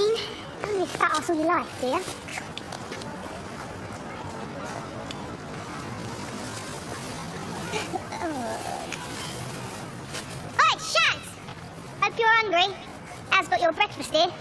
mean, only fat ass all your life, do you? Oi, Shags! Hope you're hungry. As got your breakfast here.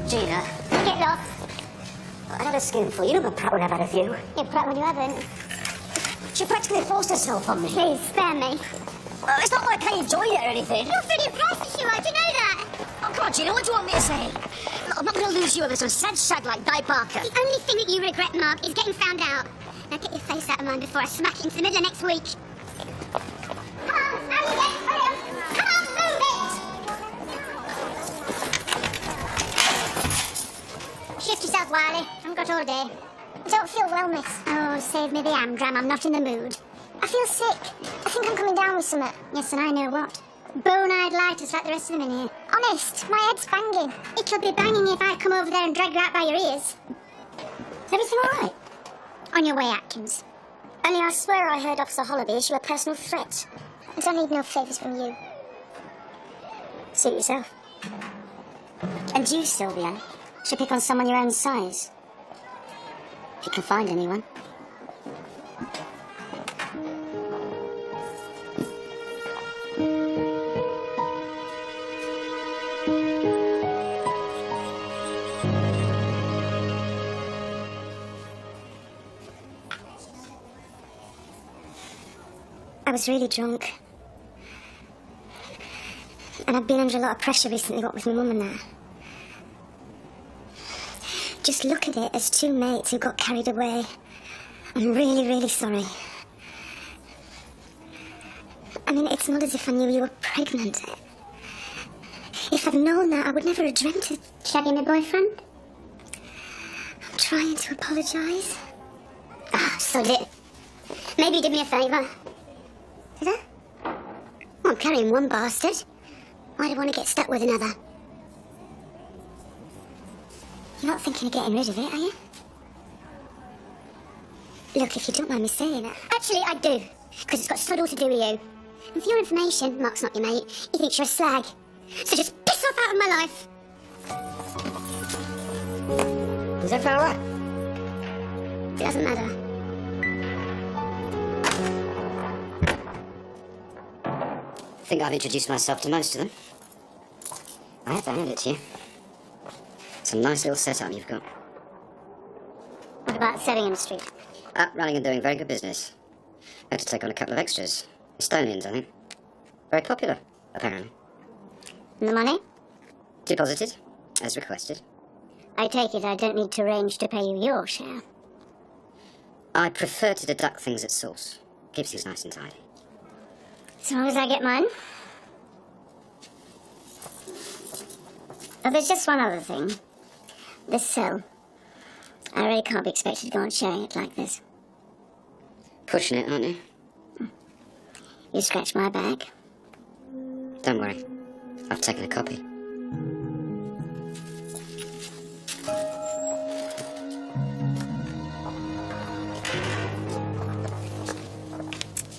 Gina. Get lost. I had a skinful. You know how proud I've had of you. You're proud when you haven't. She practically forced herself on me. Please, spare me. Well, it's not like I enjoyed it or anything. You're pretty impressed, you are. Do you know that? Oh, come on, Gina, what do you want me to say? Look, I'm not going to lose you over some sad shag like Di Barker. The only thing that you regret, Mark, is getting found out. Now get your face out of mine before I smack it into the middle of next week. Come on, hurry it, hurry up. Come on, move it! Shift yourself, Wiley. I haven't got all day. I don't feel well, miss. Oh, save me the Amdram. I'm not in the mood. I feel sick. I think I'm coming down with something. Yes, and I know what. Bone-eyed lighters like the rest of them in here. Honest, my head's banging. It'll be banging if I come over there and drag you out by your ears. Is everything all right? On your way, Atkins. Only I swear I heard Officer Hollaby issue a personal threat. I don't need no favours from you. Suit yourself. And you, Sylvia, should pick on someone your own size. If you can find anyone. I was really drunk. And I've been under a lot of pressure recently, what with my mum and that. Just look at it as two mates who got carried away. I'm really, really sorry. I mean, it's not as if I knew you were pregnant. If I'd known that, I would never have dreamt of shagging my boyfriend. I'm trying to apologise. Ah, so did. Maybe you did me a favour. Did I? Well, I'm carrying one bastard. Why do I want to get stuck with another? You're not thinking of getting rid of it, are you? Look, if you don't mind me saying it. Actually, I do. Because it's got sod all to do with you. And for your information, Mark's not your mate. He thinks you're a slag. So just piss off out of my life. Is that all right? It doesn't matter. I think I've introduced myself to most of them. I have to hand it to you. It's a nice little setup you've got. What about Sevingham Street? Up, running and doing very good business. Had to take on a couple of extras. Estonians, I think. Very popular, apparently. And the money? Deposited, as requested. I take it I don't need to arrange to pay you your share. I prefer to deduct things at source. Keeps things nice and tidy. As long as I get mine. Oh, there's just one other thing. This cell. I really can't be expected to go on sharing it like this. Pushing it, aren't you? You scratch my back. Don't worry. I've taken a copy.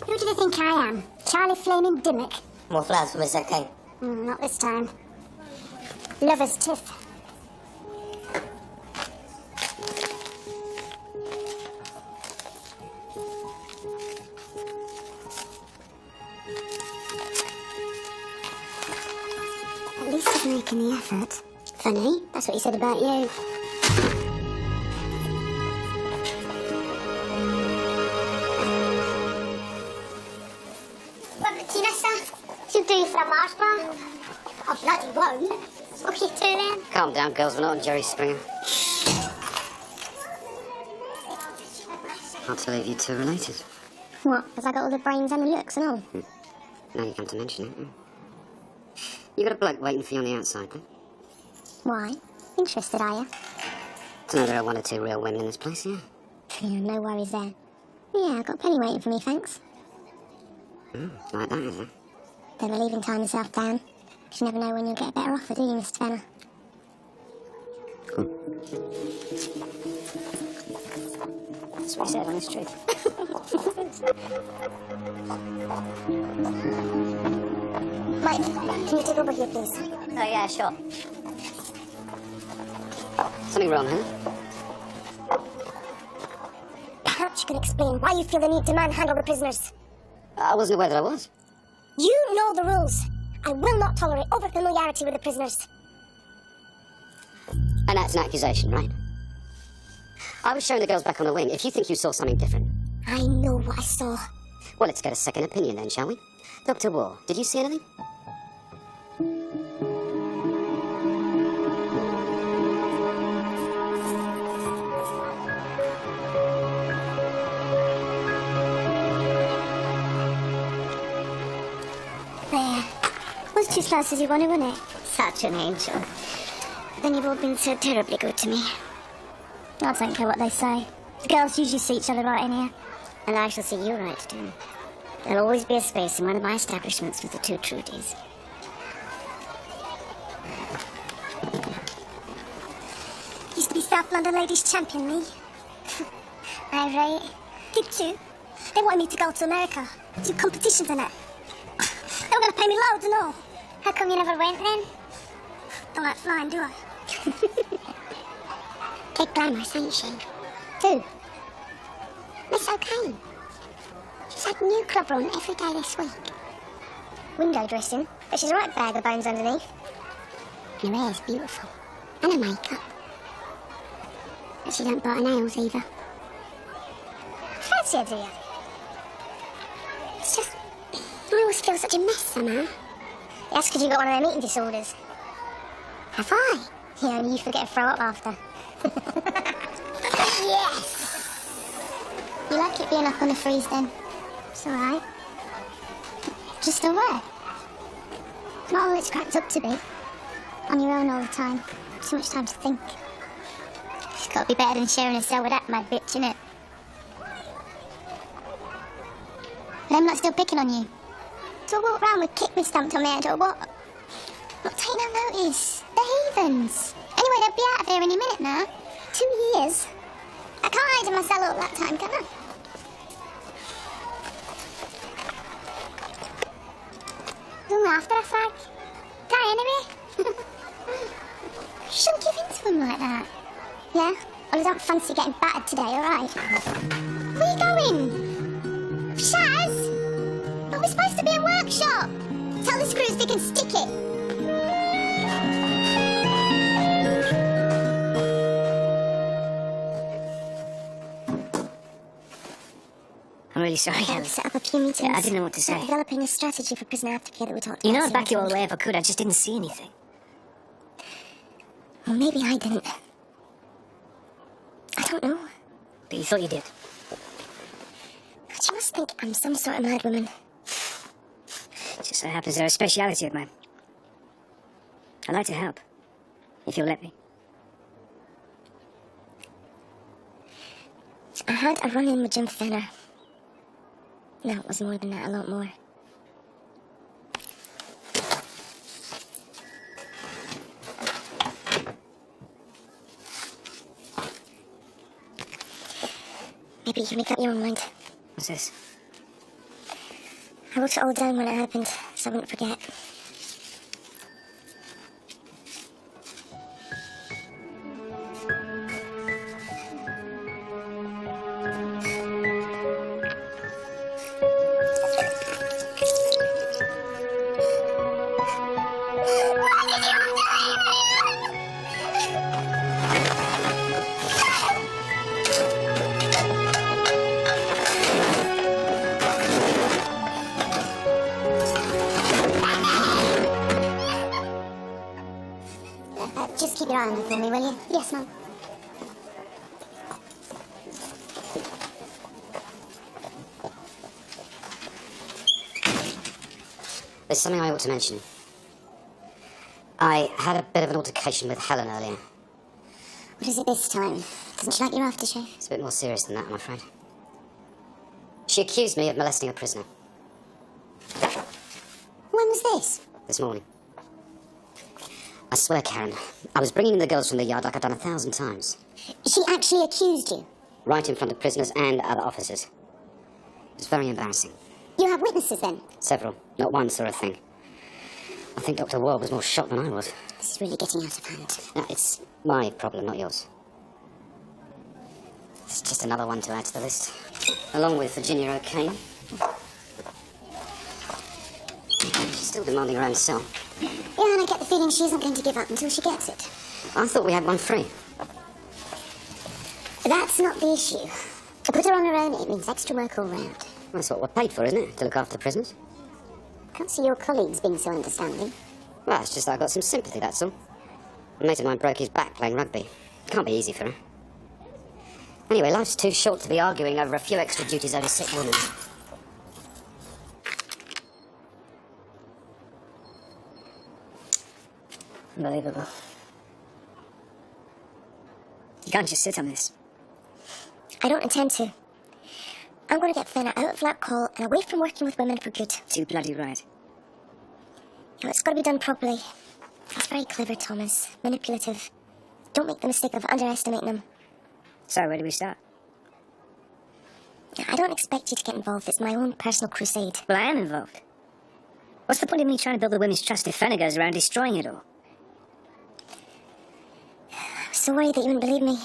Who do they think I am? Charlie Flaming Dimmock? More flowers for Miss King. Not this time. Lover's tiff. At least he's making the effort. Funny, that's what he said about you. Well, Vanessa, she'll do for a Mars bar. I bloody won't. What are you doing? Calm down, girls. We're not on Jerry Springer. Hard to believe you two are related. What? Because I got all the brains and the looks and all? Now you come to mention it. You got a bloke waiting for you on the outside, then? Why? Interested, are you? To know there are one or two real women in this place, yeah? Yeah, no worries there. Yeah, I got Penny waiting for me, thanks. Like that, is it? They're relieving time myself down. You never know when you'll get a better offer, do you, Mr. Fenner? That's what he said, honest truth. Mike, can you take over here, please? Oh, yeah, sure. Something wrong, huh? Perhaps you can explain why you feel the need to manhandle the prisoners. I wasn't aware that I was. You know the rules. I will not tolerate over-familiarity with the prisoners. And that's an accusation, right? I was showing the girls back on the wing. If you think you saw something different... I know what I saw. Well, let's get a second opinion then, shall we? Dr. War, did you see anything? There. Was just as close as you wanted, wasn't it? Such an angel. Then you've all been so terribly good to me. I don't care what they say. The girls usually see each other right in here. And I shall see you right too. There'll always be a space in one of my establishments for the two Trudies. Used to be South London Ladies Champion, me. Aye, right. Did too. They wanted me to go to America, do competitions and that. They were going to pay me loads and all. How come you never went then? Don't like flying, do I? Big glamorous, ain't she? Who? Miss O'Kane. She's had a new club run every day this week. Window dressing, but she's a right bag of bones underneath. And her hair's beautiful. And her makeup. But she don't bite her nails either. Fancy her, do you? It's just... I always feel such a mess somehow. That's because you got one of them eating disorders. Have I? Yeah, and you forget to throw up after. Yes! You like it being up on the freeze then? It's alright. Just alright. Not all it's cracked up to be. On your own all the time. Too much time to think. It's got to be better than sharing a cell with that mad bitch, innit? But I'm not still picking on you. Do I walk round with kick me stamped on my head or what? Not take no notice. They're heathens. Anyway, they'll be out of here any minute now. 2 years. I can't hide in my cell all that time, can I? Only after a fag. Die anyway. You shouldn't give in to him like that. Yeah? Well, I don't fancy getting battered today, alright? Where are you going? Shaz? But we're supposed to be a workshop. Tell the screws they can stick it. I'm really sorry, I'll Ellie. set up a few meetings. Yeah, I didn't know what to say. Developing a strategy for prisoner aftercare that we talked You about. know I'd back you all the way if I could. I just didn't see anything. Well, maybe I didn't. I don't know. But you thought you did. But you must think I'm some sort of mad woman. It just so happens they're a speciality of mine. I'd like to help. If you'll let me. I had a run-in with Jim Fenner. No, it was more than that, a lot more. Maybe you can make up your own mind. What's this? I wrote it all down when it happened, so I wouldn't forget. Just keep your eye on her for me, will you? Yes, Mum. There's something I ought to mention. I had a bit of an altercation with Helen earlier. What is it this time? Doesn't she like your aftershave? It's a bit more serious than that, I'm afraid. She accused me of molesting a prisoner. When was this? This morning. I swear, Karen, I was bringing in the girls from the yard like I've done 1,000 times. She actually accused you? Right in front of prisoners and other officers. It was very embarrassing. You have witnesses then? Several. Not one saw a thing. I think Dr. Ward was more shocked than I was. This is really getting out of hand. No, it's my problem, not yours. It's just another one to add to the list. Along with Virginia O'Kane. She's still demanding her own cell. Yeah, and I get the feeling she isn't going to give up until she gets it. I thought we had one free. That's not the issue. To put her on her own, it means extra work all round. That's what we're paid for, isn't it? To look after the prisoners. Can't see your colleagues being so understanding. Well, it's just I got some sympathy, that's all. A mate of mine broke his back playing rugby. Can't be easy for her. Anyway, life's too short to be arguing over a few extra duties over sick women. Unbelievable. You can't just sit on this. I don't intend to. I'm going to get Fenner out of that call and away from working with women for good. Too bloody right. No, it's got to be done properly. He's very clever, Thomas. Manipulative. Don't make the mistake of underestimating him. So, where do we start? I don't expect you to get involved. It's my own personal crusade. Well, I am involved. What's the point of me trying to build the women's trust if Fenner goes around destroying it all? I'm so worried that you wouldn't believe me.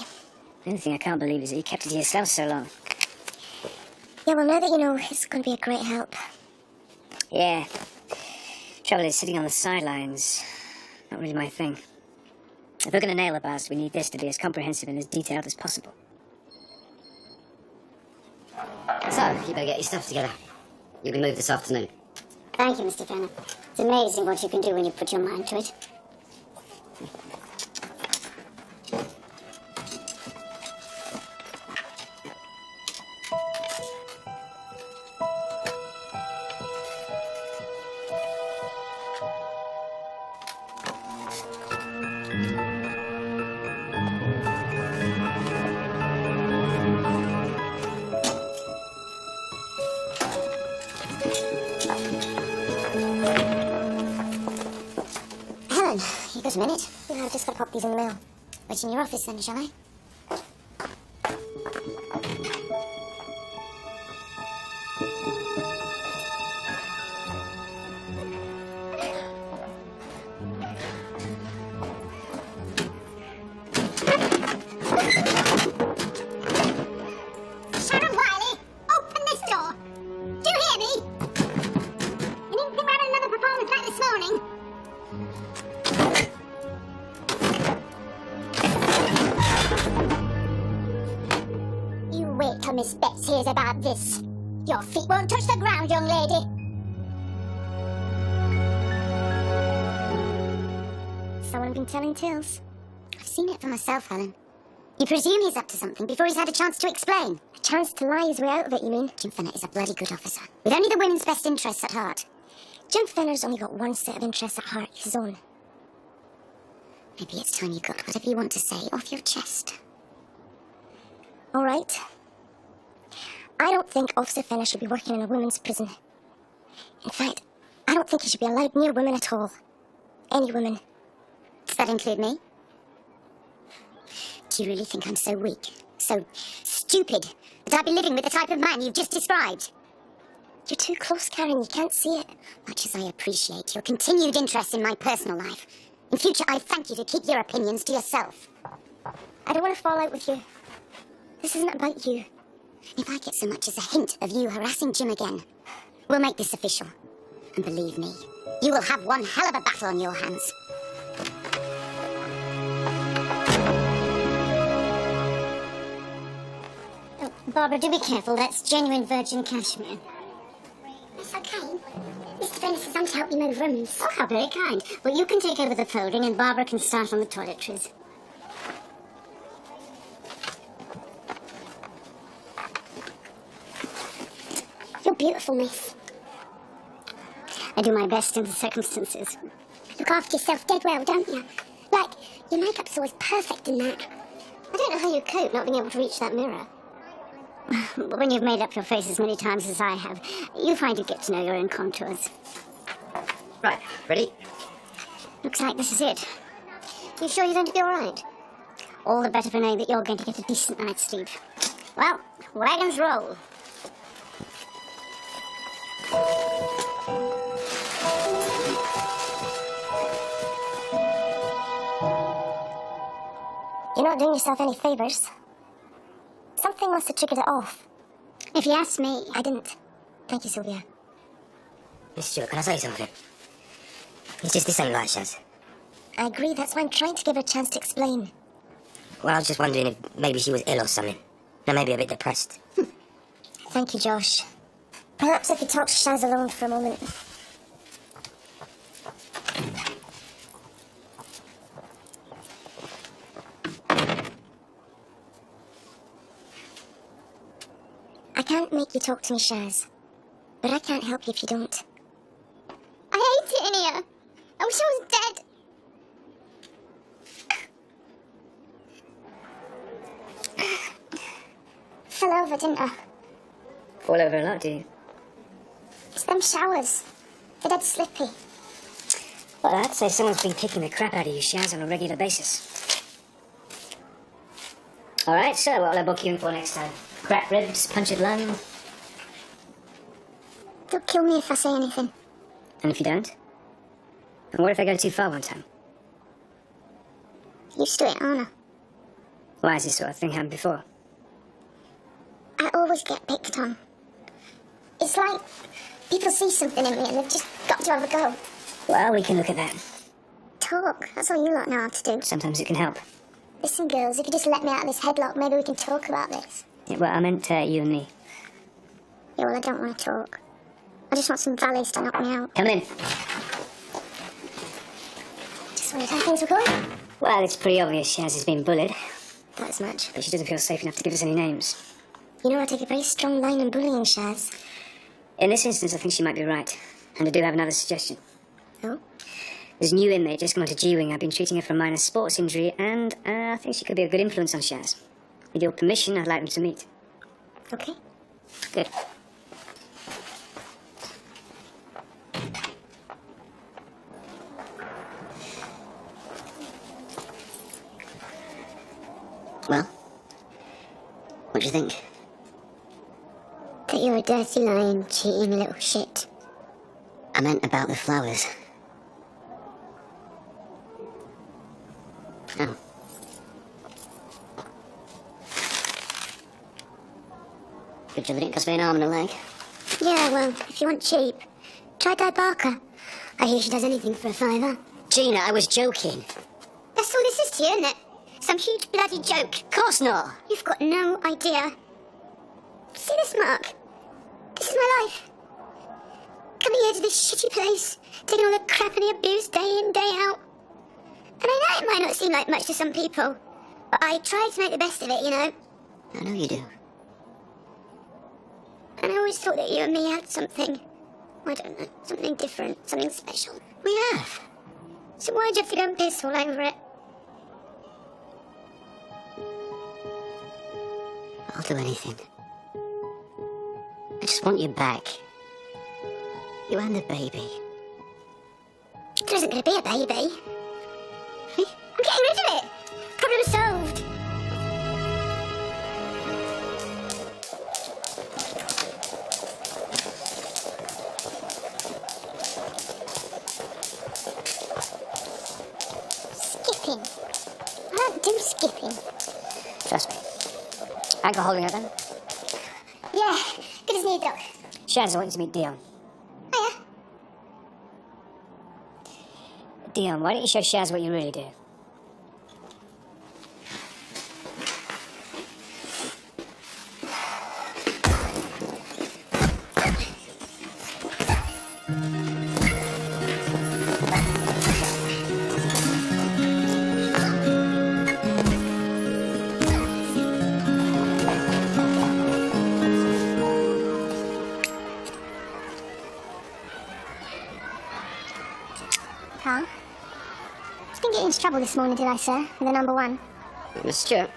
The only thing I can't believe is that you kept it to yourself so long. Yeah, well, now that you know, it's going to be a great help. Yeah. Trouble is, sitting on the sidelines, not really my thing. If we're going to nail the bastard, we need this to be as comprehensive and as detailed as possible. So, you better get your stuff together. You'll be moved this afternoon. Thank you, Mr. Fenner. It's amazing what you can do when you put your mind to it. Helen, you got a minute? Yeah, I've just got to pop these in the mail. Wait in your office then, shall I? Sharon Wiley, open this door. Do you hear me? You didn't think we had another performance like this morning? You wait till Miss Betts hears about this. Your feet won't touch the ground, young lady. Someone been telling tales? I've seen it for myself, Helen. You presume he's up to something before he's had a chance to explain. A chance to lie his way out of it, you mean? Jim Fenner is a bloody good officer, with only the women's best interests at heart. Jim Fenner's only got one set of interests at heart, his own. Maybe it's time you got whatever you want to say off your chest. All right. I don't think Officer Fenner should be working in a women's prison. In fact, I don't think he should be allowed near women at all. Any women. Does that include me? Do you really think I'm so weak, so stupid, that I'd be living with the type of man you've just described? You're too close, Karen. You can't see it. Much as I appreciate your continued interest in my personal life, in future I thank you to keep your opinions to yourself. I don't want to fall out with you. This isn't about you. If I get so much as a hint of you harassing Jim again, we'll make this official. And believe me, you will have one hell of a battle on your hands. Oh, Barbara, do be careful. That's genuine virgin cashmere. It's okay. Mr. Fenner says I'm to help you move rooms. Oh, how very kind. Well, you can take over the folding and Barbara can start on the toiletries. You're beautiful, miss. I do my best in the circumstances. Look after yourself dead well, don't you? Like, your makeup's always perfect in that. I don't know how you cope not being able to reach that mirror. But when you've made up your face as many times as I have, you find you get to know your own contours. Right, ready? Looks like this is it. You sure you're going to be alright? All the better for knowing that you're going to get a decent night's sleep. Well, wagons roll. You're not doing yourself any favours. Something must have triggered it off. If you ask me, I didn't. Thank you, Sylvia. Miss Stewart, can I say something? It's just this ain't right, Shaz. I agree, that's why I'm trying to give her a chance to explain. Well, I was just wondering if maybe she was ill or something. Or maybe a bit depressed. Thank you, Josh. Perhaps I could talk to Shaz alone for a moment. I can't make you talk to me, Shaz. But I can't help you if you don't. I hate it in here. I wish I was dead. Fell over, didn't I? Fall over a lot, do you? It's them showers. They're dead slippy. Well, I'd say someone's been kicking the crap out of you, Shaz, on a regular basis. All right, so what'll I book you in for next time? Cracked ribs, punctured lung? They'll kill me if I say anything. And if you don't? And what if I go too far one time? Used to it, aren't I? Why has this sort of thing happened before? I always get picked on. It's like people see something in me and they've just got to have a go. Well, we can look at that. Talk, that's all you lot know how to do. Sometimes it can help. Listen, girls, if you just let me out of this headlock, maybe we can talk about this. Yeah, well, I meant you and me. Yeah, well, I don't want to talk. I just want some valleys to knock me out. Come in. Just wondered how things were going. Well, it's pretty obvious Shaz has been bullied, Not as much. but she doesn't feel safe enough to give us any names. You know, I take a very strong line on bullying, Shaz. In this instance, I think she might be right. And I do have another suggestion. Oh? There's a new inmate just come onto G-Wing. I've been treating her for a minor sports injury, and I think she could be a good influence on Shaz. With your permission, I'd like them to meet. Okay. Good. Well, what do you think? That you're a dirty, lying, cheating little shit. I meant about the flowers. Oh. Good job it didn't cost me an arm and a leg. Yeah, well, if you want cheap, try Di Barker. I hear she does anything for a $5. Gina, I was joking. That's all this is to you, isn't it? Some huge bloody joke. Of course not. You've got no idea. See this, Mark? This is my life. Coming here to this shitty place, taking all the crap and the abuse day in, day out. And I know it might not seem like much to some people, but I try to make the best of it, you know. I know you do. And I always thought that you and me had something. I don't know, something different, something special. We have. So why'd you have to go and piss all over it? I'll do anything. I just want you back. You and the baby. There isn't going to be a baby. I'm getting rid of it. Problem solved. Skipping. I don't do skipping. Trust me. Ankle holding her then? Yeah, good as new, Doc. Shaz, I want you to meet Dion. Oh, yeah? Dion, why don't you show Shaz what you really do? Carl? Just didn't get into trouble this morning, did I, sir? With the number one. Miss Stewart?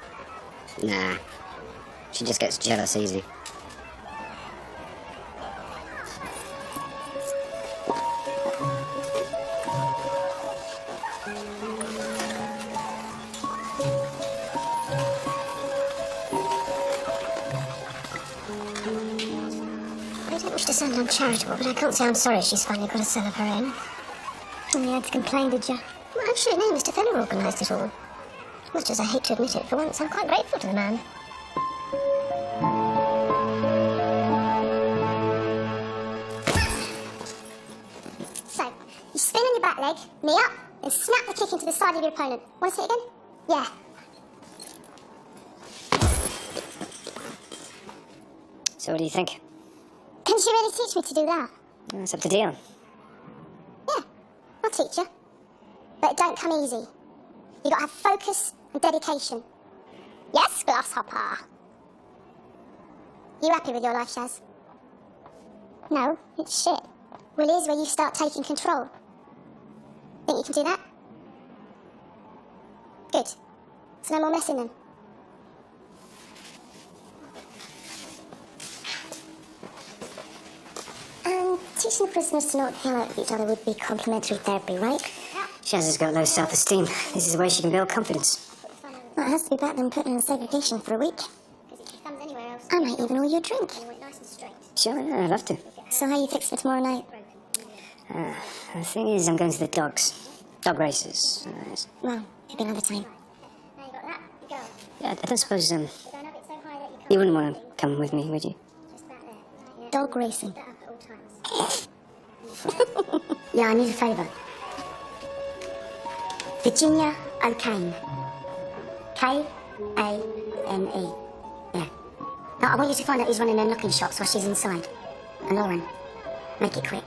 Nah. She just gets jealous easy. to sound uncharitable, but I can't say I'm sorry she's finally got a cell of her own. And you had to complain, did you? Well, I'm sure no, Mr. Feller organised it all. Much as I hate to admit it, for once I'm quite grateful to the man. So, you spin on your back leg, knee up, and snap the kick into the side of your opponent. Want to see it again? Yeah. So what do you think? Can she really teach me to do that? It's up to Dion. Yeah, I'll teach you. But it don't come easy. You gotta have focus and dedication. Yes, grasshopper? You happy with your life, Shaz? No, it's shit. Well, here's where you start taking control. Think you can do that? Good. So no more messing then. Teaching the prisoners to not yell at each other would be complementary therapy, right? Shaz has got low self-esteem. This is a way she can build confidence. Well, it has to be better than putting her in segregation for a week. I might even order you a drink. Sure, yeah, I'd love to. So how you fixed for tomorrow night? The thing is, I'm going to the dogs. Dog races. Well, maybe another time. Yeah, I don't suppose, you wouldn't want to come with me, would you? Dog racing. Yeah, I need a favour. Virginia O'Kane. K-A-N-E. Yeah. Now, I want you to find out who's running her knocking shops while she's inside. And Lauren, make it quick.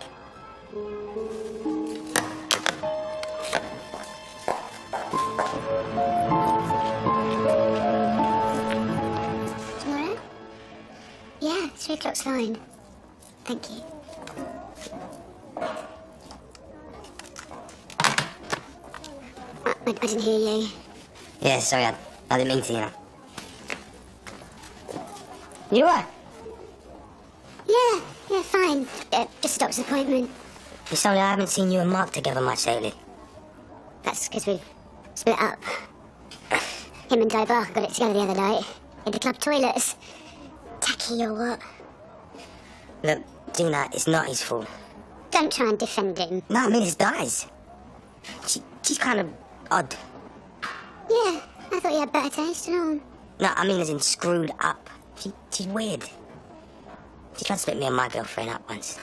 Tomorrow? Yeah, 3 o'clock's fine. Thank you. I didn't hear you. Yeah, sorry, I didn't mean to, you know. You are? Yeah, fine. Just a doctor's appointment. It's only I haven't seen you and Mark together much lately. That's because we've split up. Him and Joe Barker got it together the other night. In the club toilets. Tacky or what? Look, Gina, it's not his fault. Don't try and defend him. No, I mean it's Di's. She's kind of odd. Yeah, I thought you had better taste and all. No, I mean as in screwed up. She's weird. She tried to split me and my girlfriend up once.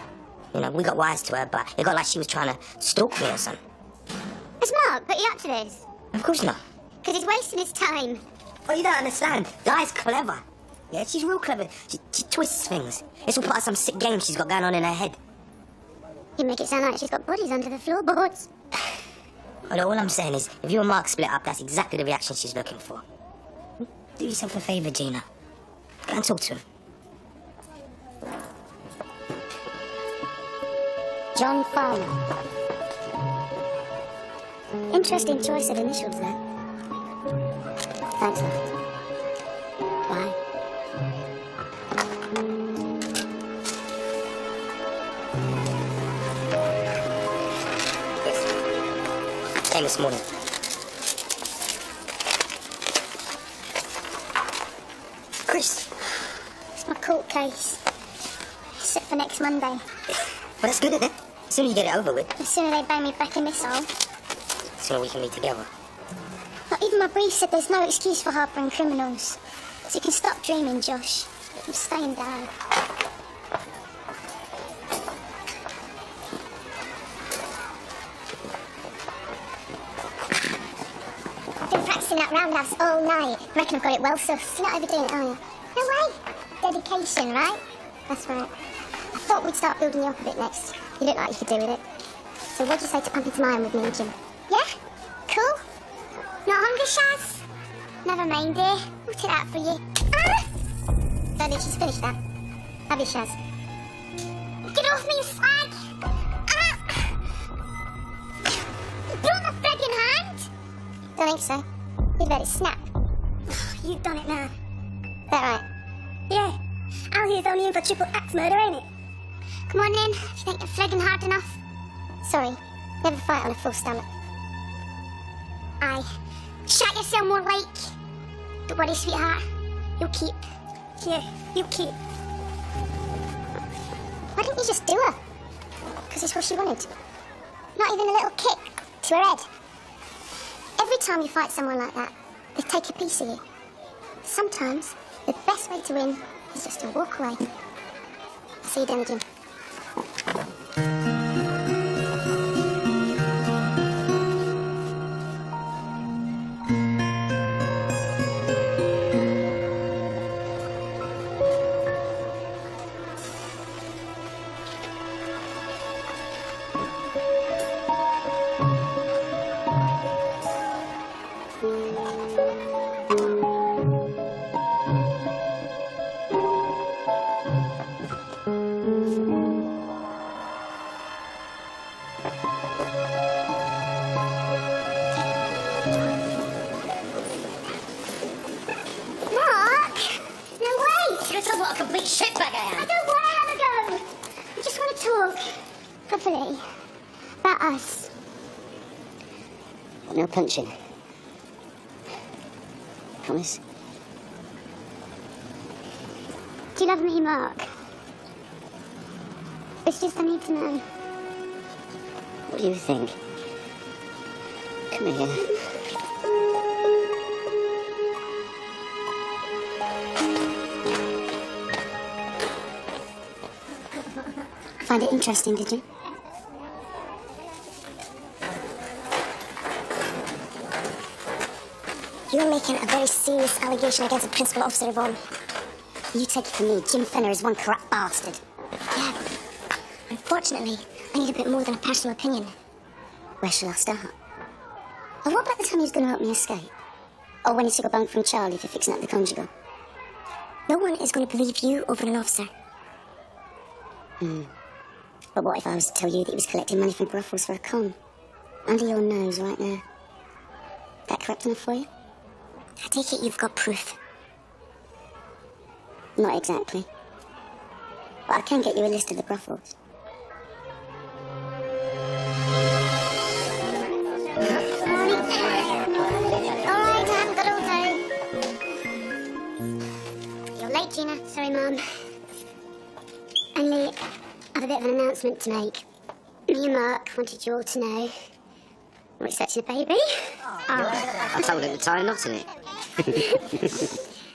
You know, we got wise to her, but it got like she was trying to stalk me or something. Has Mark put you up to this? Of course not. Because he's wasting his time. Well, you don't understand. Di's clever. Yeah, she's real clever. She twists things. It's all part of some sick game she's got going on in her head. You make it sound like she's got bodies under the floorboards. Well, all I'm saying is, if you and Mark split up, that's exactly the reaction she's looking for. Do yourself a favour, Gina. Go and talk to him. John Farmer. Interesting choice of initials there. Thanks, love. Bye. Came this morning. Chris. It's my court case. Set for next Monday. Well, that's good, isn't it? The sooner you get it over with, The sooner they bang me back in this hole. the sooner we can meet together. But even my brief said there's no excuse for harbouring criminals. So you can stop dreaming, Josh. I'm staying down. Been practicing that roundhouse all night. Reckon I've got it well sussed. You're not overdoing it, are you? No way. Dedication, right? That's right. I thought we'd start building you up a bit next. You look like you could do with it. So what'd you say to pumping some iron with me and Jim? Yeah? Cool? Not hungry, Shaz? Never mind, dear. We'll take that for you. Ah! Don't think she's finished that. Have you, Shaz? Get off me, you fag! Ah! You blew my friggin' hand! Don't think so. You'd let it snap. You've done it now. That right? Yeah. Al here's only in for triple axe murder, ain't it? Come on then, if you think you're friggin' hard enough. Sorry, never fight on a full stomach. Aye. Shut yourself more like. Don't worry, sweetheart. You'll keep. Here, you keep. Why didn't you just do her? Because it's what she wanted. Not even a little kick to her head. Every time you fight someone like that, they take a piece of you. Sometimes, the best way to win is just to walk away. See you then again. What a complete shitbag I am. I don't want to have a go. I just want to talk properly about us. No punching. Promise? Do you love me, Mark? It's just I need to know. What do you think? Come here. Find it interesting, did you? You're making a very serious allegation against the principal officer of Vaughan. You take it from me, Jim Fenner is one corrupt bastard. Yeah. Unfortunately, I need a bit more than a personal opinion. Where shall I start? And what about the time he was going to help me escape? Or when he took a bunk from Charlie for fixing up the conjugal? No one is going to believe you over an officer. But what if I was to tell you that he was collecting money from brothels for a con? Under your nose right now. That correct enough for you? I take it you've got proof. Not exactly. But I can get you a list of the brothels. Alright, I haven't got all day. You're late, Gina. Sorry, Mum. Only, I've a bit of an announcement to make. Me and Mark wanted you all to know we're expecting a baby. I told him to tie a knot in it.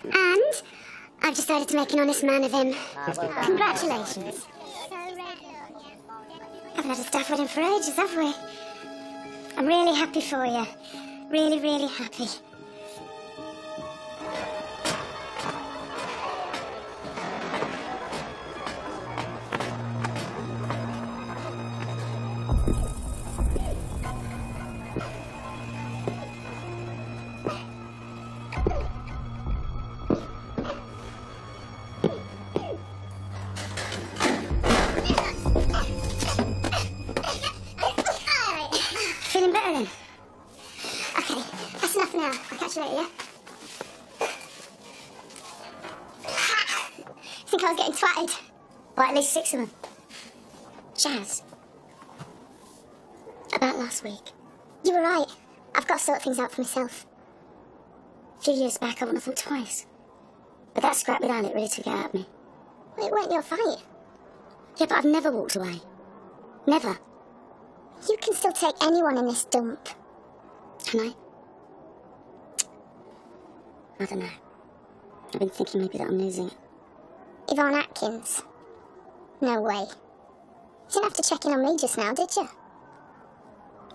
And I've decided to make an honest man of him. Congratulations. Haven't had a staff wedding for ages, have we? I'm really happy for you. Really, really happy. Feeling better then? Okay, that's enough now. I'll catch you later, yeah? Think I was getting twatted? By at least 6 of them. Jazz. About last week. You were right. I've got to sort things out for myself. A few years back, I wouldn't have thought twice. But that scrap with Alec really took it out of me. Well, it weren't your fight. Yeah, but I've never walked away. Never. You can still take anyone in this dump. Can I? I don't know. I've been thinking maybe that I'm losing it. Yvonne Atkins? No way. You didn't have to check in on me just now, did you?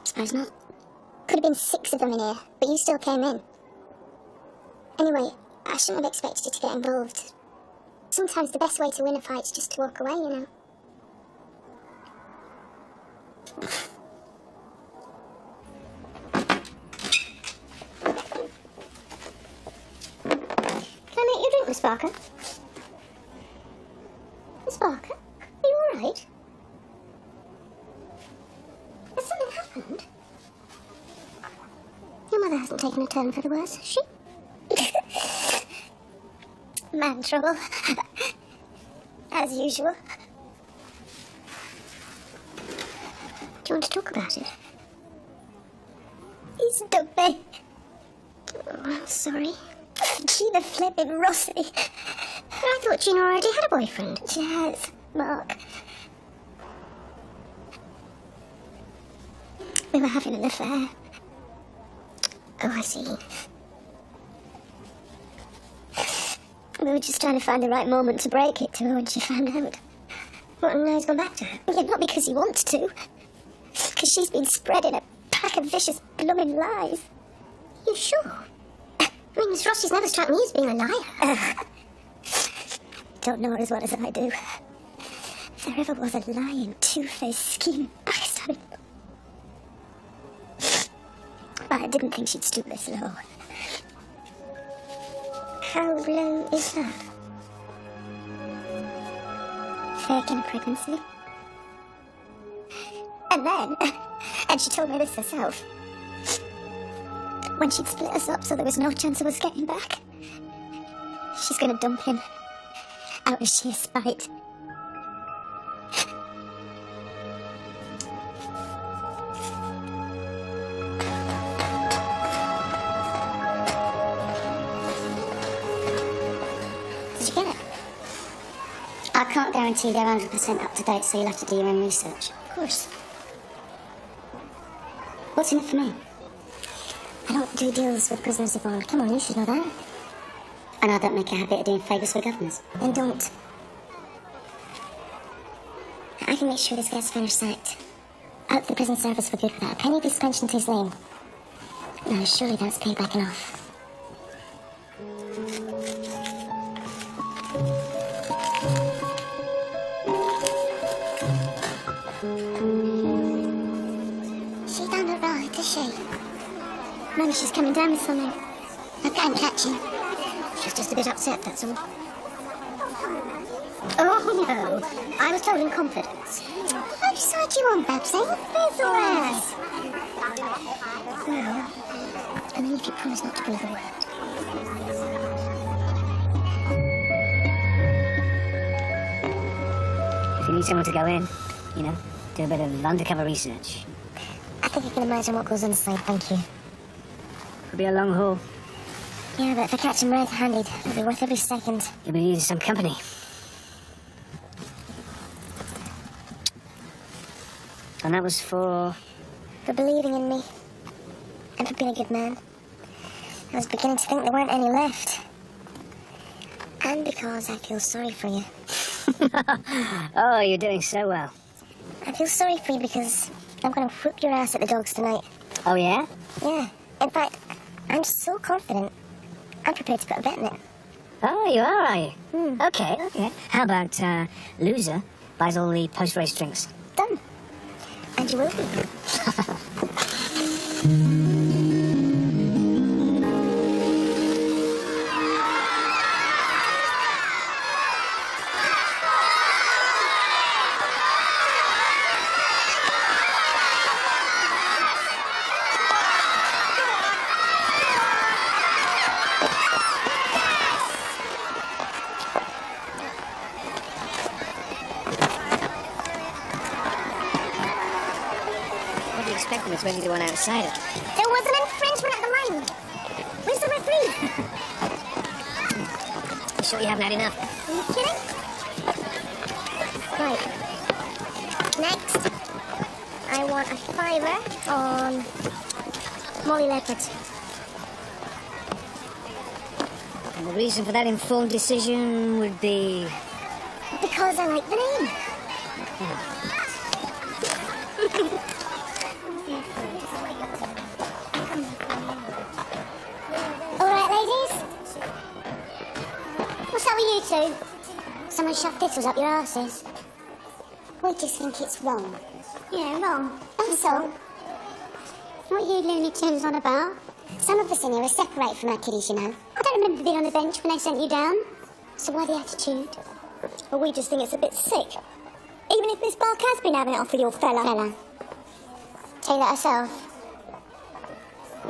Suppose not. Could have been 6 of them in here, but you still came in. Anyway, I shouldn't have expected you to get involved. Sometimes the best way to win a fight is just to walk away, you know. Can I make you a drink, Miss Barker? Miss Barker, are you all right? Has something happened? Your mother hasn't taken a turn for the worse, has she? Man trouble. As usual. Do you want to talk about it? He's dumpy. Oh, I'm sorry. Gina flipping Rossi. But I thought Gina already had a boyfriend. Jazz, Mark. We were having an affair. Oh, I see. We were just trying to find the right moment to break it to her when she found out. What, and now he's gone back to her? Yeah, not because he wants to. Because she's been spreading a pack of vicious, blooming lies. You sure? I mean, Miss Rossi's never struck me as being a liar. Don't know her as well as I do. If there ever was a lying, two-faced, scheming bastard. But I didn't think she'd stoop this low. How low is that? Faking a pregnancy? And then, and she told me this herself, when she'd split us up so there was no chance of us getting back, she's gonna dump him out of sheer spite. Did you get it? I can't guarantee they're 100% up to date, so you'll have to do your own research. Of course. What's in it for me? I don't do deals with prisoners of war. Come on, you should know that. And I don't make a habit of doing favours for governors. Then don't. I can make sure this gets finished sacked. Out of the prison service for good without a penny of his pension to his name. Now, surely that's payback enough. She done it right, is she? Maybe she's coming down with something. I can't catch her. She's just a bit upset, that's all. Oh, no. I was told in confidence. Which side you on, Babsy? There's or else. Well, and then if you promise not to breathe a word. If you need someone to go in, you know, do a bit of undercover research. I think you can imagine what goes inside, thank you. Could be a long haul. Yeah, but if I catch him red-handed, it'll be worth every second. You'll be needing some company. And that was for... For believing in me. And for being a good man. I was beginning to think there weren't any left. And because I feel sorry for you. Oh, you're doing so well. I feel sorry for you because I'm going to whoop your ass at the dogs tonight. Oh, yeah? Yeah. In fact, I'm so confident, I'm prepared to put a bet in it. Oh, you are you? Okay, okay. How about, loser buys all the post-race drinks? Done. And you will be. What do you expect them? It's ready to one outside it. There was an infringement at the line. Where's the referee? You sure you haven't had enough? Are you kidding? Right. Next, I want a fiver on Molly Leopard. And the reason for that informed decision would be... Because I like the name. All right, ladies. What's up with you two? Someone shoved thistles up your asses. We just think it's wrong. Yeah, wrong. That's all. What are you Looney Tunes on about? Some of us in here are separate from our kiddies, you know. I don't remember being on the bench when they sent you down. So why the attitude? Well, we just think it's a bit sick. Even if Miss Bark has been having it off with your fella. Tell you that herself.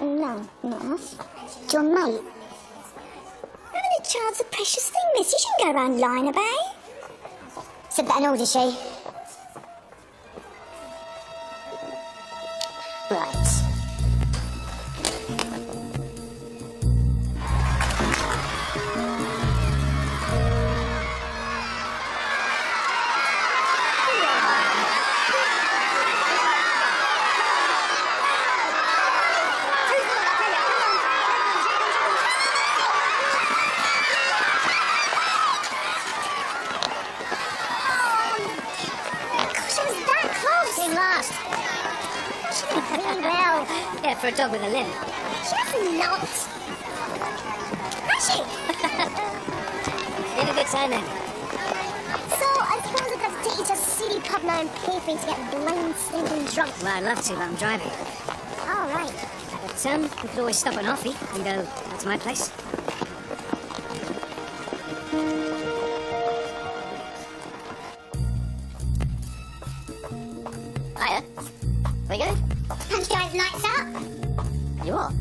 No, not us. To your mate. Remember, the child's a precious thing, miss. You shouldn't go around lying about it. So that an old, is she? Right. for a dog with a limp. She has not. Has she? You have a good time then. So, I suppose I've got to take you to a seedy pub now and pay for you to get blind, stinking drunk. Well, I'd love to, but I'm driving. All right. But we could always stop at Offie and go to my place. Hiya. Where you going? Punch guys, lights out. You are?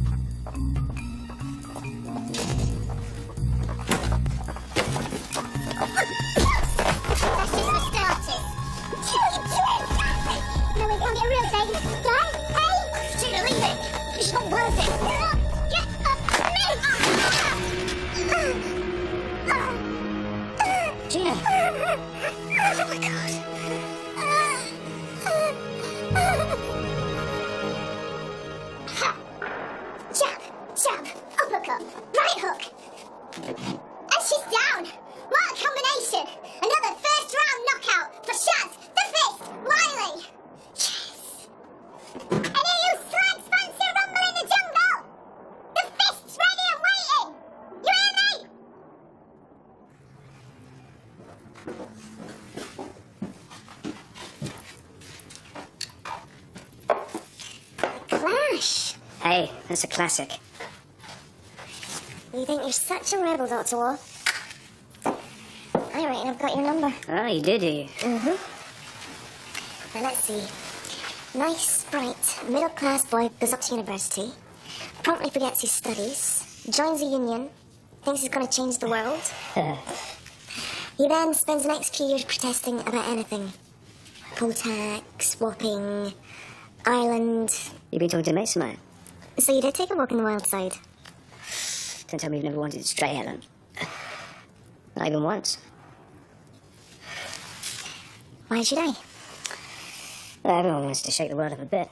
That's just for starters. No, we can't get a real thing. Right? Hey! Tina, leave it. It's not worth it. Get up, me! Gina. Oh my god. Jab, jab, uppercut, right hook. And she's down. What a combination. Another first round knockout for Shaz, the Fist, Wiley. Yes. Any of you slugs fancy a rumble in the jungle? The Fist's ready and waiting. You hear me? Clash. Hey, that's a classic. You think you're such a rebel, Dr. War? I reckon I've got your number. Oh, you do you? Mm-hmm. Now let's see. Nice, bright, middle-class boy goes up to university, promptly forgets his studies, joins a union, thinks he's going to change the world. He then spends the next few years protesting about anything. Poll tax, swapping, Ireland. You've been talking to mates of mine. So you did take a walk in the wild side. Don't tell me you've never wanted to stray, Helen. Not even once. Why should I? Well, everyone wants to shake the world up a bit,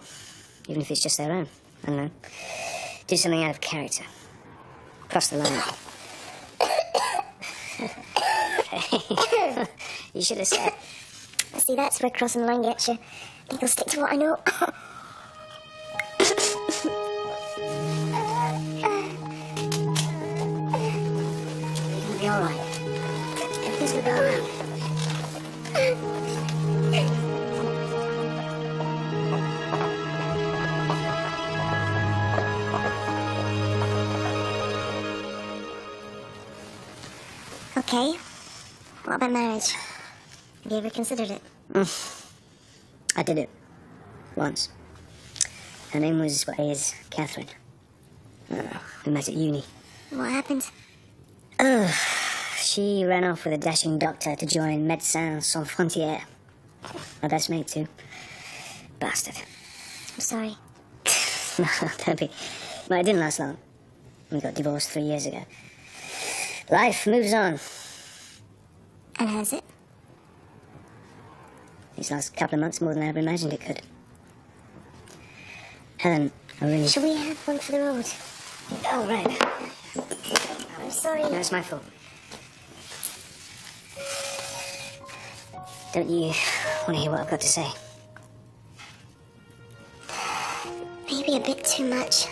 even if it's just their own. I don't know. Do something out of character. Cross the line. You should have said. See, that's where crossing the line gets you. I think I'll stick to what I know. It'll be all right. Everything's gonna go around. Okay. What about marriage? Have you ever considered it? I did it. Once. Her name was, what is, Catherine. We met at uni. What happened? She ran off with a dashing doctor to join Médecins Sans Frontières. My best mate, too. Bastard. I'm sorry. No, don't be. But it didn't last long. We got divorced 3 years ago. Life moves on. And has it? These last couple of months more than I ever imagined it could. Helen, I really... Shall we have one for the road? Oh, right. I'm sorry. No, it's my fault. Don't you want to hear what I've got to say? Maybe a bit too much.